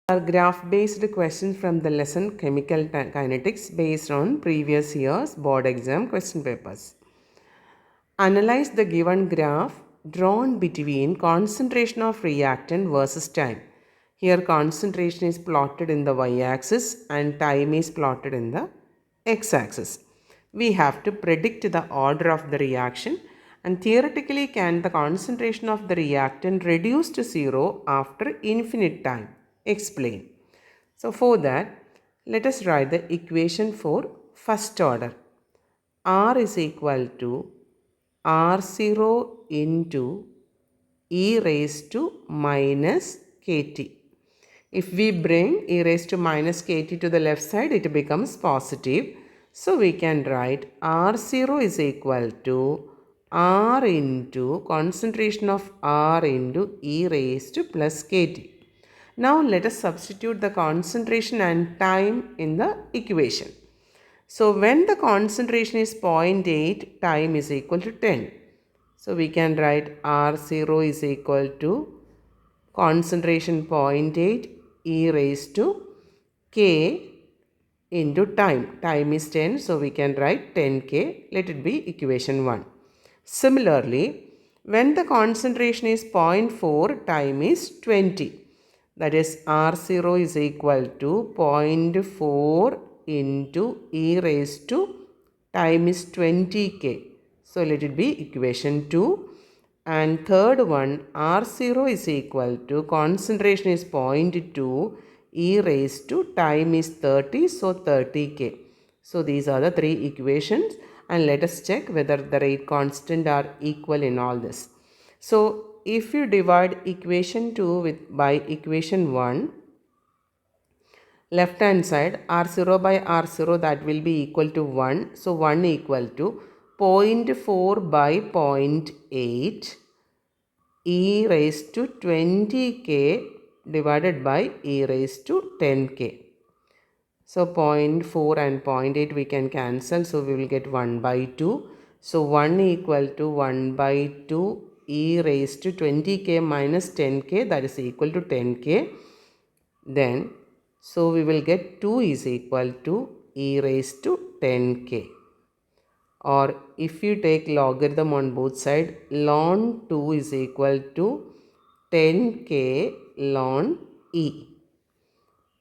Are graph-based questions from the lesson Chemical Kinetics based on previous year's board exam question papers. Analyze the given graph drawn between concentration of reactant versus time. Here concentration is plotted in the y-axis and time is plotted in the x-axis. We have to predict the order of the reaction, and theoretically can the concentration of the reactant reduce to zero after infinite time? Explain. So for that, let us write the equation for first order. R is equal to R0 into e raised to minus kt. If we bring e raised to minus kt to the left side, it becomes positive. So we can write R0 is equal to R into concentration of R into e raised to plus kt. Now let us substitute the concentration and time in the equation. So when the concentration is 0.8, time is equal to 10. So we can write R0 is equal to concentration 0.8 e raised to k into time. Time is 10, so we can write 10k. Let it be equation 1. Similarly, when the concentration is 0.4, time is 20. That is R0 is equal to 0.4 into e raised to time is 20k. So let it be equation 2. And third one, R0 is equal to concentration is 0.2 e raised to time is 30, so 30k. So these are the three equations, and let us check whether the rate constant are equal in all this. So if you divide equation 2 by equation 1, left hand side R0 by R0, that will be equal to 1. So 1 equal to 0.4 by 0.8 e raised to 20k divided by e raised to 10k. So 0.4 and 0.8 we can cancel. So we will get 1 by 2. So 1 equal to 1 by 2 e raised to 20k minus 10k, that is equal to 10k. Then so we will get 2 is equal to e raised to 10k. Or if you take logarithm on both sides, ln 2 is equal to 10k ln e.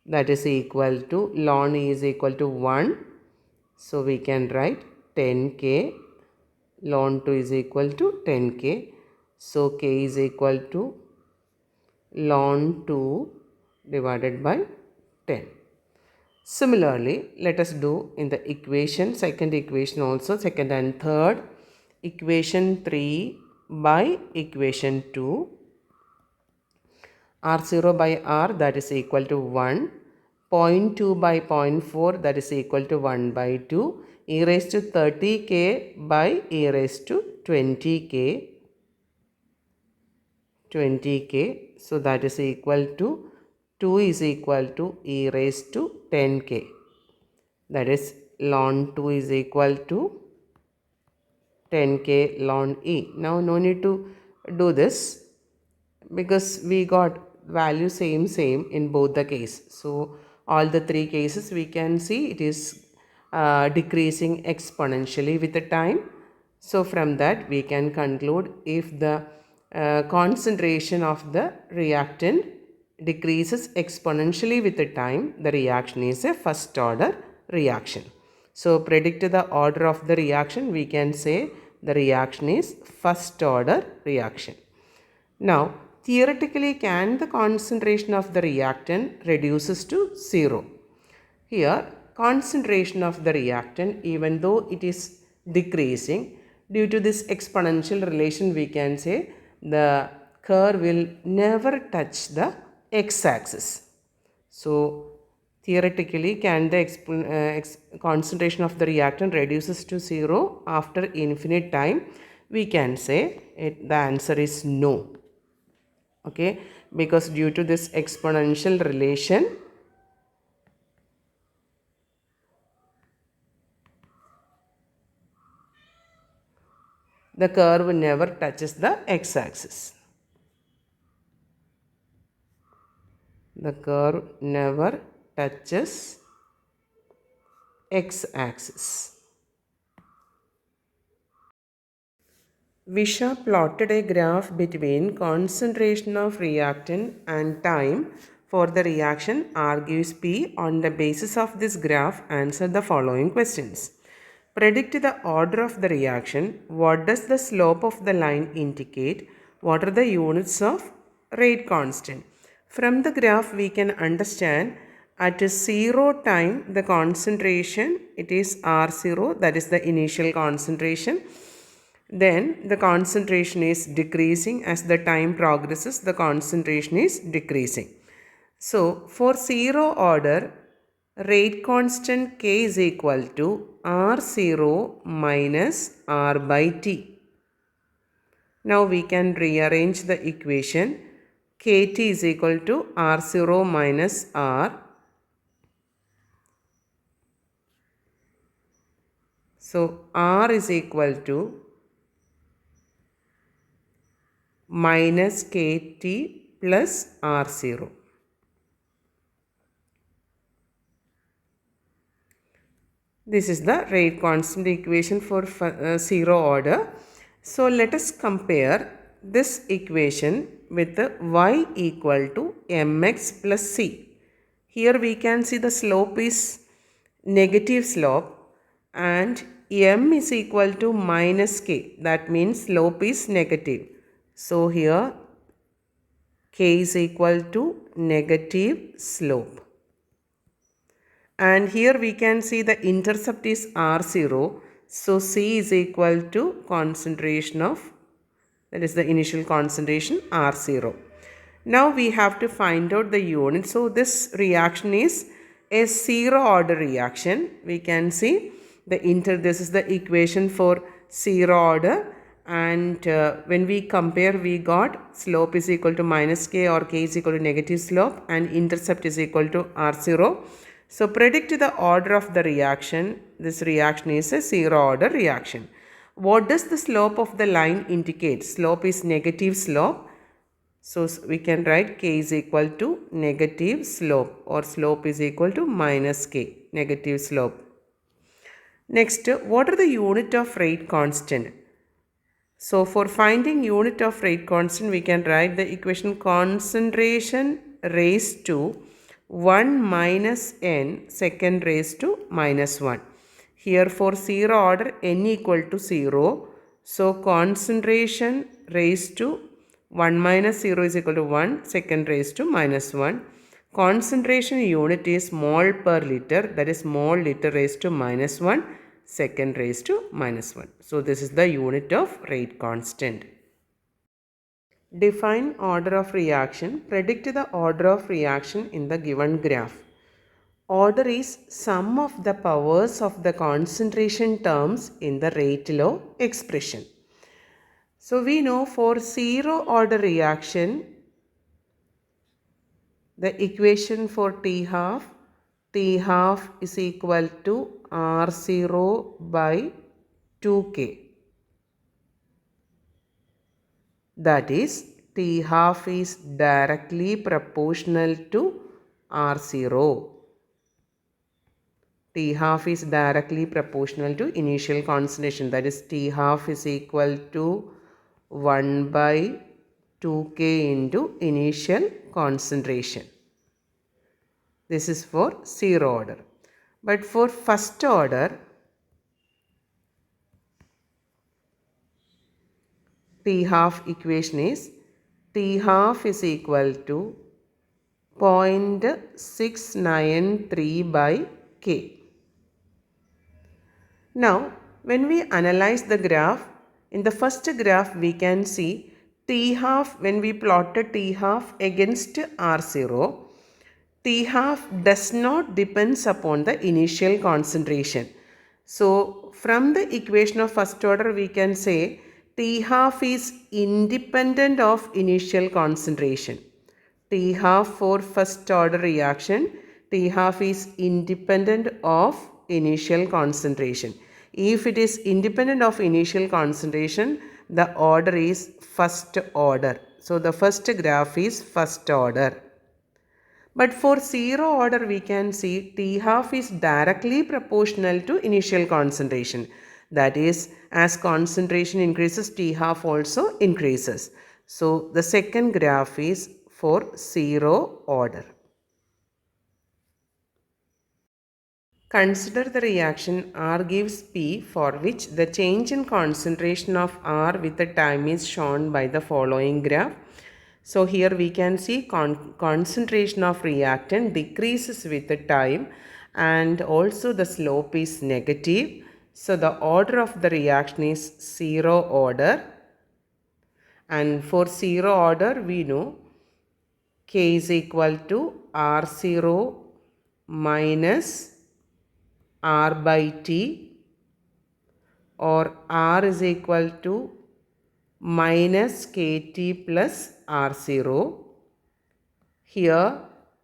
That is equal to ln e is equal to 1. So we can write 10k ln 2 is equal to 10k. So k is equal to ln 2 divided by 10. Similarly, let us do in the equation, second equation also, second and third. Equation 3 by equation 2. R0 by R, that is equal to 1. 0.2 by 0.4, that is equal to 1 by 2. E raised to 30k by e raised to 20k. 20k. So that is equal to 2 is equal to e raised to 10k. That is ln 2 is equal to 10k ln e. Now no need to do this because we got value same in both the case. So all the three cases we can see it is decreasing exponentially with the time. So from that we can conclude if the concentration of the reactant decreases exponentially with the time, the reaction is a first order reaction. So predict the order of the reaction, we can say the reaction is first order reaction. Now theoretically, can the concentration of the reactant reduces to 0? Here concentration of the reactant, even though it is decreasing, due to this exponential relation we can say the curve will never touch the x-axis. So theoretically, can the concentration of the reactant reduces to 0 after infinite time? We can say the answer is no. Okay, because due to this exponential relation, the curve never touches the x-axis. The curve never touches x-axis. Visha plotted a graph between concentration of reactant and time for the reaction argues P. On the basis of this graph, answer the following questions. Predict the order of the reaction. What does the slope of the line indicate? What are the units of rate constant? From the graph we can understand at 0 time the concentration, it is R0, that is the initial concentration. Then the concentration is decreasing. As the time progresses, the concentration is decreasing. So for 0 order, rate constant K is equal to R0 minus R by T. Now we can rearrange the equation. Kt is equal to R0 minus R. So R is equal to minus Kt plus R0. This is the rate constant equation for 0 order. So let us compare this equation with the y equal to mx plus c. Here we can see the slope is negative slope and m is equal to minus k. That means slope is negative. So here k is equal to negative slope. And here we can see the intercept is R0. So C is equal to concentration of, that is the initial concentration, R0. Now we have to find out the unit. So this reaction is a 0 order reaction. We can see this is the equation for 0 order. And when we compare, we got slope is equal to minus k, or k is equal to negative slope, and intercept is equal to R0. So predict the order of the reaction. This reaction is a 0 order reaction. What does the slope of the line indicate? Slope is negative slope. So we can write k is equal to negative slope, or slope is equal to minus k, negative slope. Next, what are the unit of rate constant? So for finding unit of rate constant, we can write the equation concentration raised to 1 minus n second raised to minus 1. Here for 0 order, n equal to 0. So concentration raised to 1 minus 0 is equal to 1 second raised to minus 1. Concentration unit is mole per liter, that is mole liter raised to minus 1 second raised to minus 1. So this is the unit of rate constant. Define order of reaction. Predict the order of reaction in the given graph. Order is sum of the powers of the concentration terms in the rate law expression. So we know for 0 order reaction, the equation for T half is equal to R0 by 2K. That is, T half is directly proportional to R0. T half is directly proportional to initial concentration. That is, T half is equal to 1 by 2K into initial concentration. This is for 0 order. But for first order, T half equation is T half is equal to 0.693 by K. Now, when we analyze the graph, in the first graph we can see T half, when we plotted T half against R0, T half does not depends upon the initial concentration. So, from the equation of first order we can say T half is independent of initial concentration. T half for first order reaction, T half is independent of initial concentration. If it is independent of initial concentration, the order is first order. So the first graph is first order. But for zero order, we can see T half is directly proportional to initial concentration. That is, as concentration increases, T half also increases. So the second graph is for zero order. Consider the reaction R gives P, for which the change in concentration of R with the time is shown by the following graph. So here we can see concentration of reactant decreases with the time, and also the slope is negative. So the order of the reaction is zero order, and for zero order we know K is equal to R0 minus R by T, or R is equal to minus Kt plus R0. Here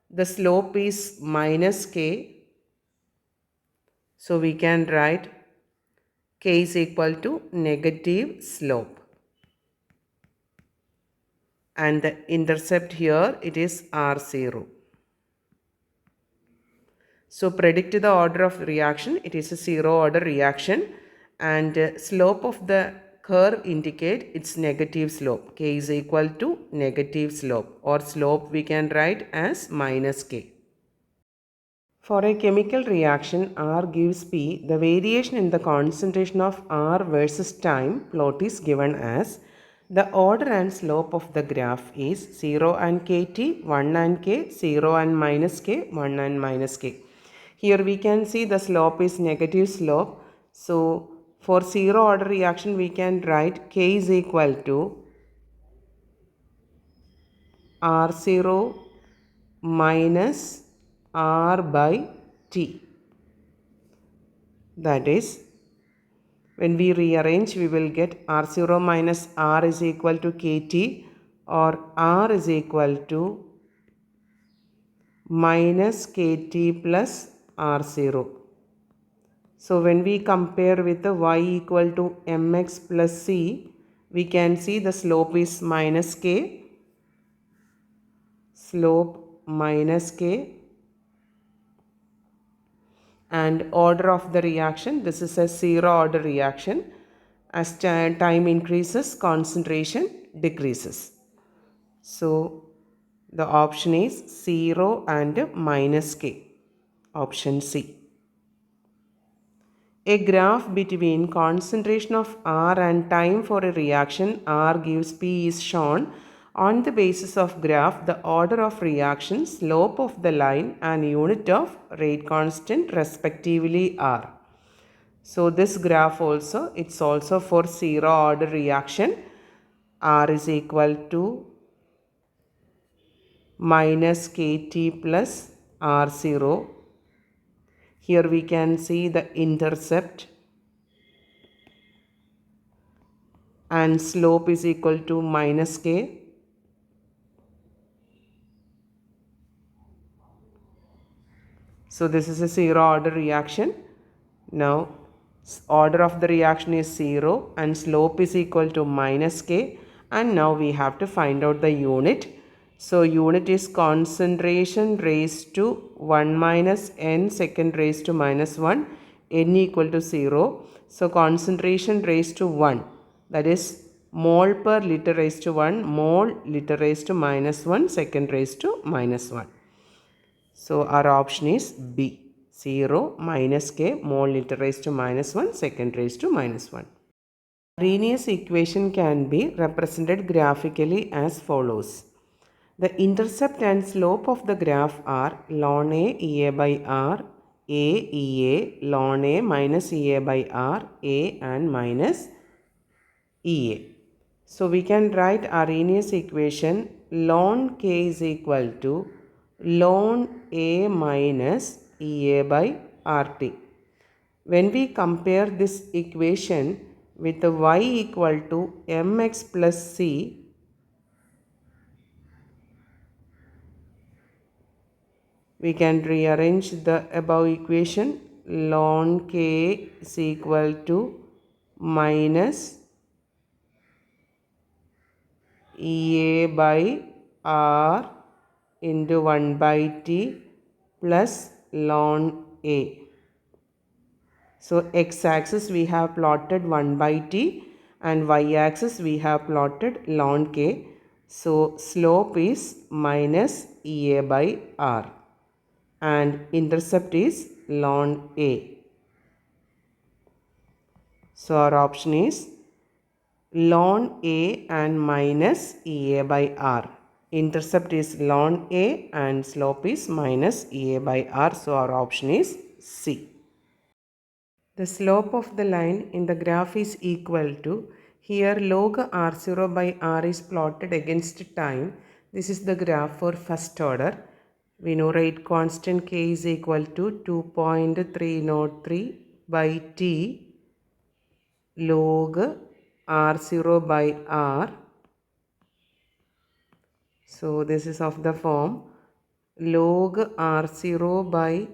the slope is minus K, so we can write K is equal to negative slope, and the intercept here it is R0. So predict the order of reaction. It is a zero order reaction, and slope of the curve indicate its negative slope. K is equal to negative slope, or slope we can write as minus K. For a chemical reaction R gives P, the variation in the concentration of R versus time plot is given as the order and slope of the graph is 0 and Kt, 1 and K, 0 and minus K, 1 and minus K. Here we can see the slope is negative slope. So for zero order reaction we can write K is equal to R0 minus R by T. That is, when we rearrange we will get R0 minus R is equal to Kt, or R is equal to minus Kt plus R0. So when we compare with the y equal to mx plus c, we can see the slope is minus k, slope minus k, and order of the reaction, this is a zero order reaction. As time increases, concentration decreases. So the option is 0 and minus k, option C. A graph between concentration of R and time for a reaction R gives P is shown. On the basis of graph, the order of reaction, slope of the line, and unit of rate constant respectively are. So this graph also, it's also for zero order reaction. R is equal to minus Kt plus R0. Here we can see the intercept, and slope is equal to minus K. So this is a zero order reaction. Now order of the reaction is 0 and slope is equal to minus K, and now we have to find out the unit. So unit is concentration raised to 1 minus n second raised to minus 1, n equal to 0. So concentration raised to 1, that is mole per liter raised to 1, mole liter raised to minus 1, second raised to minus 1. So our option is B, 0 minus K, mole liter raised to minus 1, second raised to minus 1. Arrhenius equation can be represented graphically as follows. The intercept and slope of the graph are ln A Ea by R, A Ea, ln A minus Ea by R, A and minus Ea. So we can write Arrhenius equation ln K is equal to ln A minus Ea by RT. When we compare this equation with the y equal to mx plus c, we can rearrange the above equation. Ln K is equal to minus Ea by R into 1 by t plus ln a. So x-axis we have plotted 1 by t and y-axis we have plotted ln k. So slope is minus Ea by r and intercept is ln a. So our option is ln a and minus Ea by r. Intercept is ln a and slope is minus Ea by r. So our option is C. The slope of the line in the graph is equal to, here log r0 by r is plotted against time. This is the graph for first order. We know rate constant k is equal to 2.303 by t log r0 by r. So this is of the form log r0 by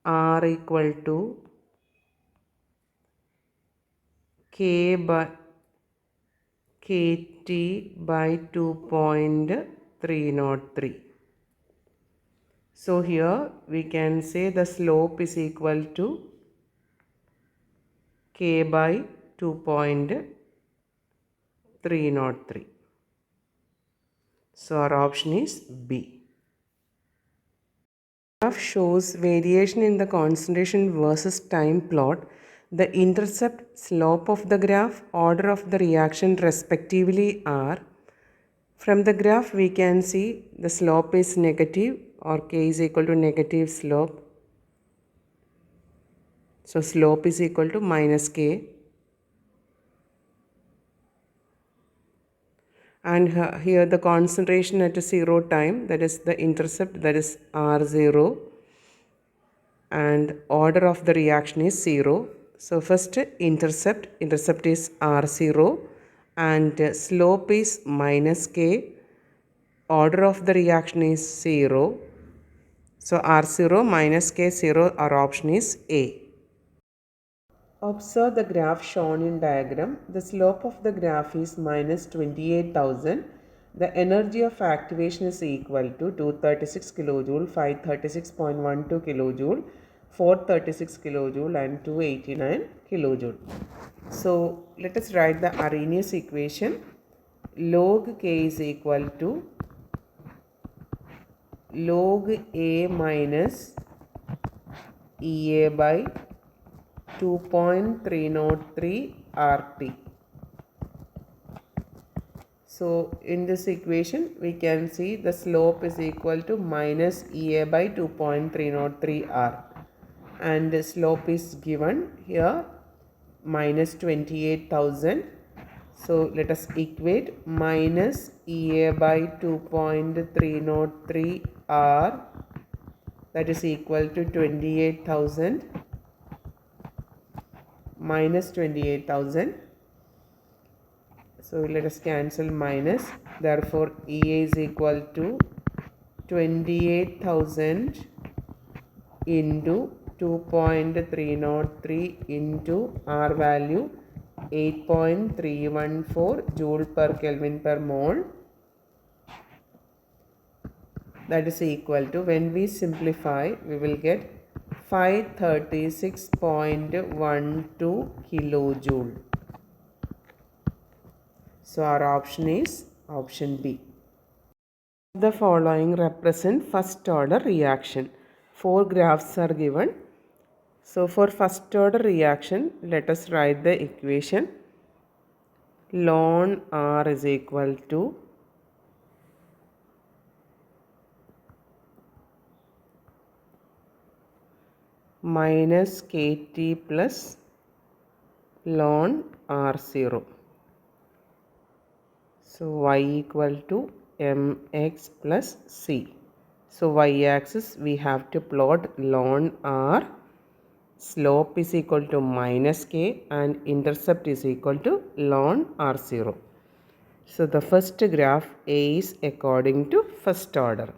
r equal to k by kt by 2.303. So here we can say the slope is equal to k by 2.303. So our option is B. Graph shows variation in the concentration versus time plot. The intercept, slope of the graph, order of the reaction respectively are. From the graph we can see the slope is negative or k is equal to negative slope. So slope is equal to minus k. And here the concentration at 0 time, that is the intercept, that is R0, and order of the reaction is 0. So first intercept is R0 and slope is minus k, order of the reaction is 0. So R0 minus K0, our option is A. Observe the graph shown in diagram. The slope of the graph is minus 28,000. The energy of activation is equal to 236 kilojoule, 536.12 kilojoule, 436 kilojoule and 289 kilojoule. So let us write the Arrhenius equation. Log K is equal to log A minus Ea by 2.303 RT. So in this equation we can see the slope is equal to minus Ea by 2.303 R and the slope is given here minus 28,000. So let us equate minus Ea by 2.303 R, that is equal to 28,000 minus 28,000. So let us cancel minus. Therefore Ea is equal to 28,000 into 2.303 into R value 8.314 joule per Kelvin per mole. That is equal to, when we simplify, we will get 536.12 kilojoule. So our option is option B. The following represent first order reaction. 4 graphs are given. So for first order reaction, let us write the equation. Ln R is equal to minus Kt plus ln R0. So y equal to mx plus c. So y-axis we have to plot ln R, slope is equal to minus k and intercept is equal to ln R0. So the first graph A is according to first order.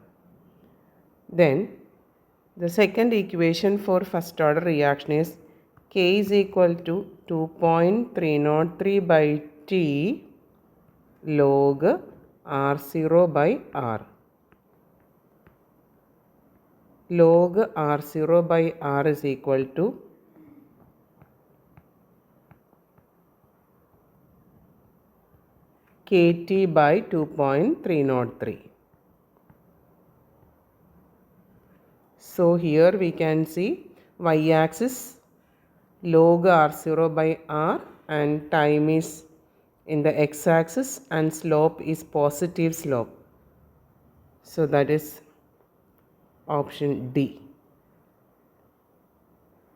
Then the second equation for first order reaction is K is equal to 2.303 by T log R0 by R. log R0 by R is equal to kT by 2.303. So here we can see y-axis log R0 by R and time is in the x-axis and slope is positive slope. So that is option D.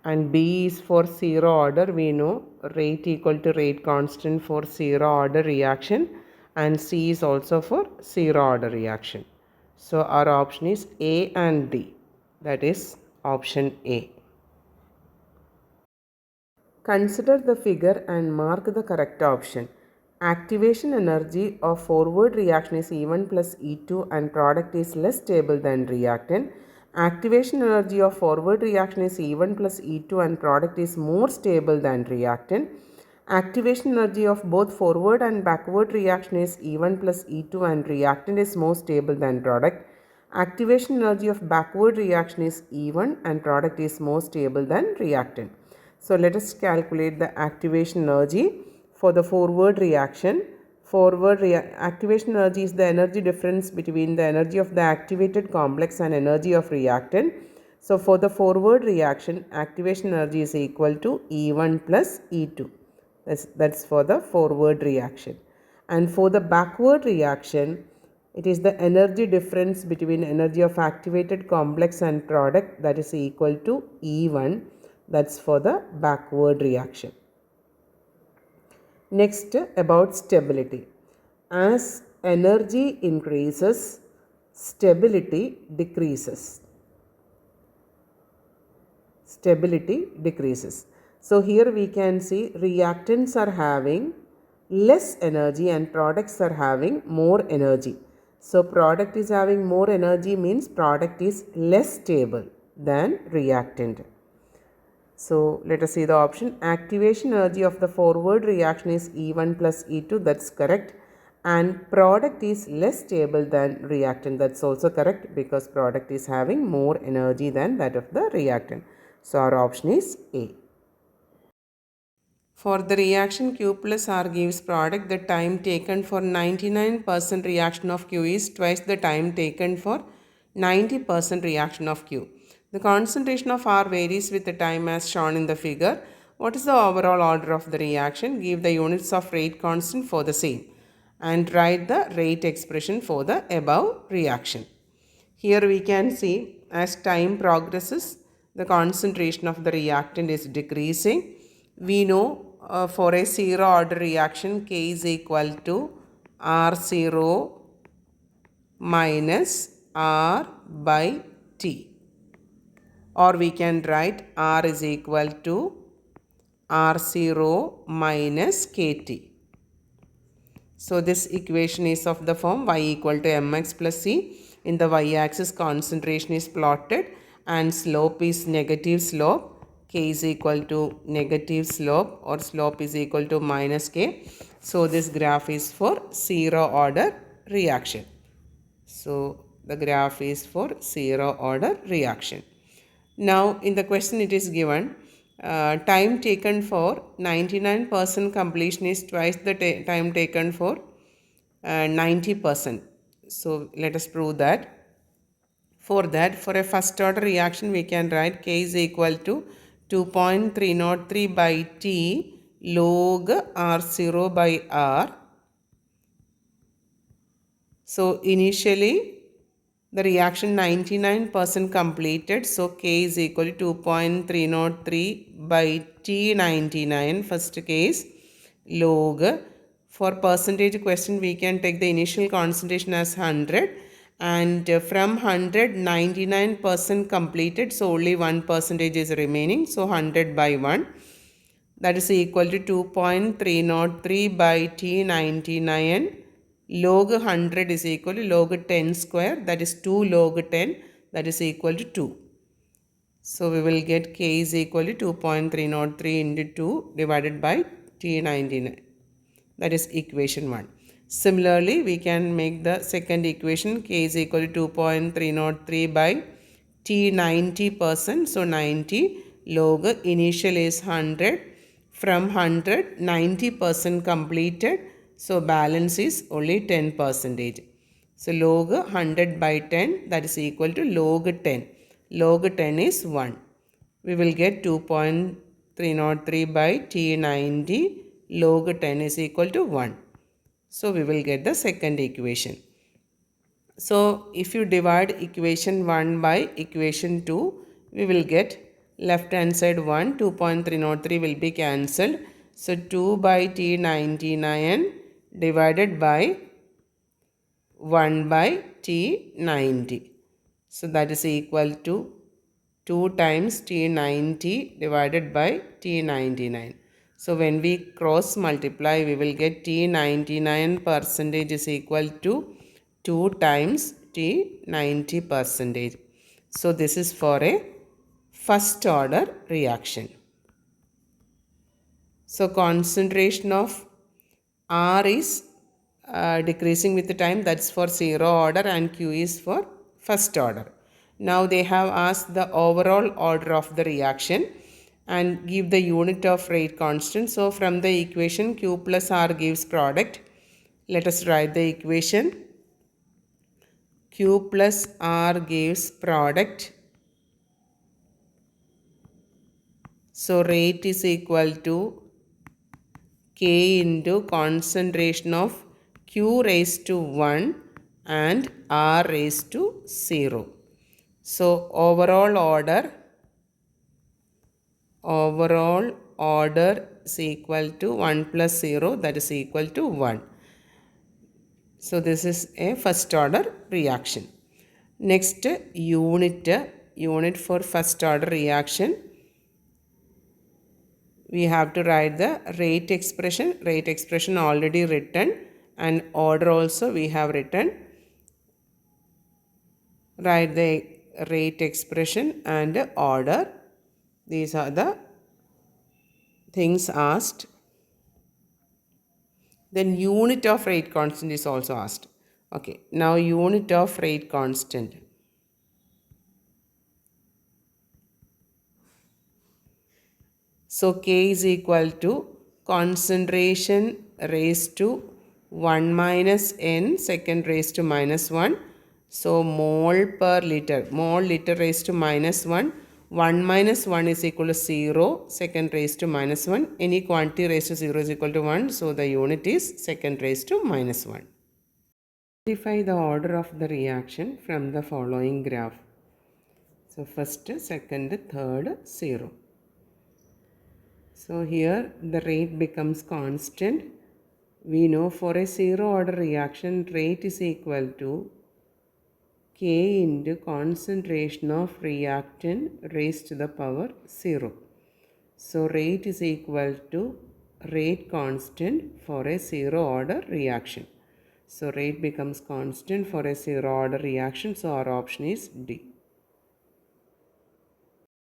And B is for zero order. We know rate equal to rate constant for zero order reaction, and C is also for zero order reaction. So our option is A and D. That is option A. Consider the figure and mark the correct option. Activation energy of forward reaction is E1 plus E2 and product is less stable than reactant. Activation energy of forward reaction is E1 plus E2 and product is more stable than reactant. Activation energy of both forward and backward reaction is E1 plus E2 and reactant is more stable than product. Activation energy of backward reaction is E1 and product is more stable than reactant. So let us calculate the activation energy for the forward reaction. Activation energy is the energy difference between the energy of the activated complex and energy of reactant. So for the forward reaction, activation energy is equal to E1 plus E2. That's for the forward reaction. And for the backward reaction, it is the energy difference between energy of activated complex and product, that is equal to E1. That's for the backward reaction. Next, about stability. As energy increases, stability decreases. Stability decreases. So here we can see reactants are having less energy and products are having more energy. So product is having more energy means product is less stable than reactant. So let us see the option. Activation energy of the forward reaction is E1 plus E2. That's correct. And product is less stable than reactant. That's also correct because product is having more energy than that of the reactant. So our option is A. For the reaction Q plus R gives product, the time taken for 99% reaction of Q is twice the time taken for 90% reaction of Q. The concentration of R varies with the time as shown in the figure. What is the overall order of the reaction? Give the units of rate constant for the same and write the rate expression for the above reaction. Here we can see as time progresses, the concentration of the reactant is decreasing. We know for a zero order reaction, K is equal to R0 minus R by T. Or we can write R is equal to R0 minus KT. So this equation is of the form y equal to mx plus c. In the y-axis, concentration is plotted and slope is negative slope. K is equal to negative slope or slope is equal to minus k. So this graph is for zero order reaction. So the graph is for zero order reaction. Now in the question it is given time taken for 99% completion is twice the time taken for 90%. So let us prove that. For that, for a first order reaction, we can write K is equal to 2.303 by T log R0 by R. So initially the reaction 99% completed. So K is equal to 2.303 by T99 first case log. For percentage question we can take the initial concentration as 100 and from 100 99% completed. So only 1% is remaining. So 100 by 1. That is equal to 2.303 by T99 log 100 is equal to log 10 square, that is 2 log 10, that is equal to 2. So we will get K is equal to 2.303 into 2 divided by T99, that is equation 1. Similarly, we can make the second equation K is equal to 2.303 by T 90%, so 90 log initial is 100. From 100, 90% completed, so balance is only 10 percentage. So log 100 by 10, that is equal to log 10. Log 10 is 1. We will get 2.303 by T90 log 10 is equal to 1. So we will get the second equation. So if you divide equation 1 by equation 2, we will get left hand side 1, 2.303 will be cancelled. So 2 by T99 divided by 1 by T90. So that is equal to 2 times T90 divided by T99. So when we cross multiply, we will get T99 percentage is equal to 2 times T90 percentage. So this is for a first order reaction. So concentration of R is decreasing with the time, that's for zero order, and Q is for first order. Now they have asked the overall order of the reaction and give the unit of rate constant. So from the equation Q plus R gives product. Let us write the equation. Q plus R gives product. So rate is equal to K into concentration of Q raised to 1 and R raised to 0. So overall order is equal to 1 plus 0, that is equal to 1. So this is a first order reaction. Next, unit for first order reaction. We have to write the rate expression already written, and order also we have written. Write the rate expression and order. These are the things asked. Then unit of rate constant is also asked. Okay, now unit of rate constant. So K is equal to concentration raised to 1 minus N second raised to minus 1. So mole per liter, mole liter raised to minus 1. 1 minus 1 is equal to 0, second raised to minus 1. Any quantity raised to 0 is equal to 1. So the unit is second raised to minus 1. Identify the order of the reaction from the following graph. So first, second, third, 0. So here the rate becomes constant. We know for a zero order reaction, rate is equal to K into concentration of reactant raised to the power 0. So rate is equal to rate constant for a zero order reaction. So rate becomes constant for a zero order reaction. So our option is D.